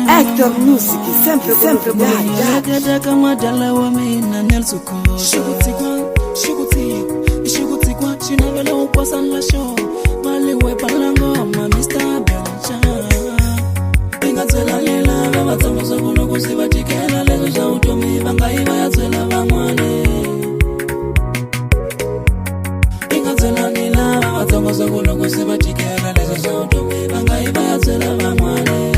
Hector Music, sempre dai. Kama dala wa mina nelsuko Shukutikwa Shinavela ukwasa la show Maliwe palango ma Mr. Belcha Inga tsela lela Baba tsambosa kuno kusiba tikela Lezo za utomi Banga iba ya tsela vangwane Inga tsela lela Baba tsambosa kuno kusiba tikela Lezo za utomi Banga iba ya tsela vangwane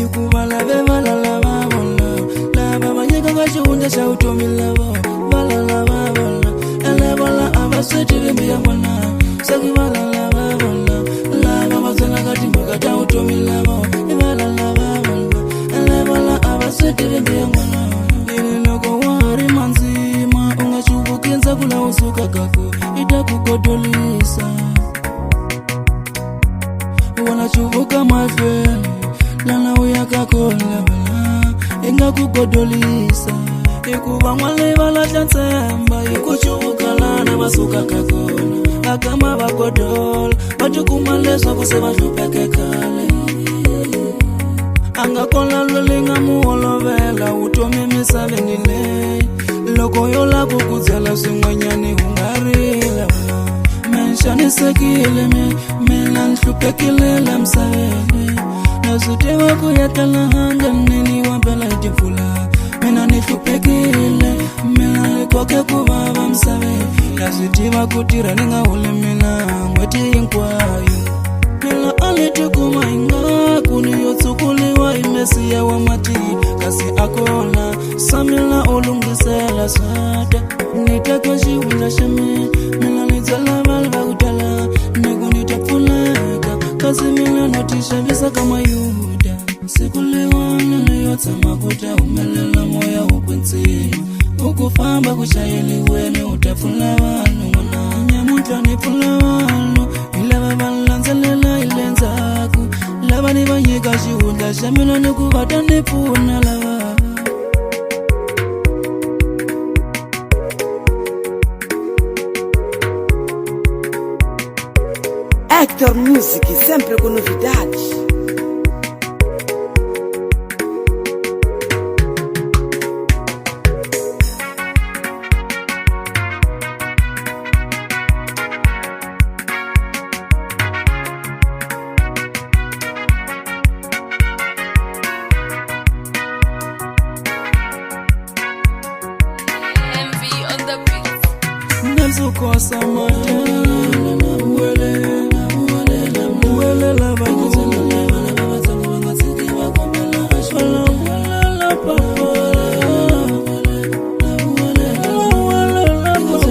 Yukubala beba la la babola La baba nyeka kachunja sha utomi labo Bala la babola Ele bala abasweti rembi ya mwana Saki bala la babola La baba zana kati mbuka ta utomi labo Bala la babola Ele bala abasweti rembi ya mwana Ile loko wari manzima Unga shubu kenza kula usuka kako Ita kukodolisa Wana shubu kama feli Lana uyaka kola bala Inga kukodolisa Ikuba mwale bala chansemba Ikuchubuka lana basuka kakona Akama bakodol Batukumaleswa kuseba jupeke kale Anga kola lulinga muolo vela Utomi misale nile Loko yola kukuzela Singwanyani hungarila Menshani sekile Melan shupekile lamsavele Nasutewa kuyatala hanga nini wabela jifula Mina nishupekile Mina kwake kubaba msawe Nasutewa kutira ninga ule mina Mweti inkwayo Mila alitukuma inga Kuni yotukuliwa imesi ya wamati Kasi akola Samila olungisela sata Nitaka shiwila shame Mila nitala balba utala Nego nitapuleka Kasi mila notisha visa kama Yuda Sikulewa niliyota makuta Umelela moya ukwenzima Ukufamba kushayeli wene utafula wanu Wana nyamuta nifula wanu Ila babalanzalela ilenzaku Laba nibanyika shiwunda Shamila nikubata nipuna lava Hector Music, sempre com novidades. MV on the beat. Nelso kosa matela Uwele la bagula Baba tangu wanga siki wakomela Wala la papa Uwele Baba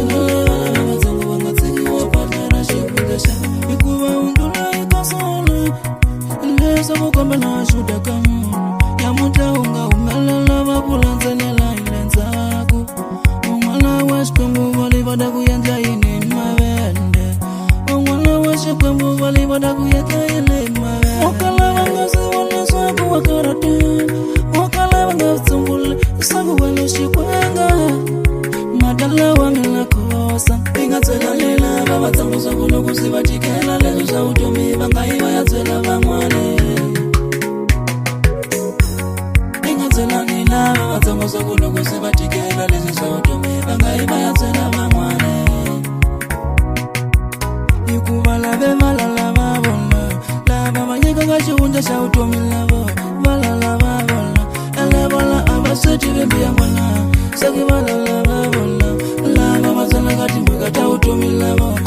tangu wanga siki wapatera shikudesha Ikuwa undula ikasola Ilesa wakomela shuda kamono Ya muta unga umelela Wakulanzenela ilenzaku Umala washkumbu walibada kuyanja ini mawende Umala washkumbu walibada kuyanja ini mawende Wakala wangazi wale swaku wakarate Wakala wangazi tumbule Saku wale shikwenga Madala wa mila kosa Inga tela lela Baba tambuza kuno kusiba chikela Lezo sa utomi Banga iwa ya tela vangwane Inga tela lela Baba tambuza kuno kusiba chikela Lezo sa utomi Banga iwa ya tela vangwane Yukubala beba la la babola La baba nyeka kachunja sha utomi labo Bala la babola Ele bala abasweti rembi ya mwana Saki bala la babola La baba zana kati mbuka ta utomi labo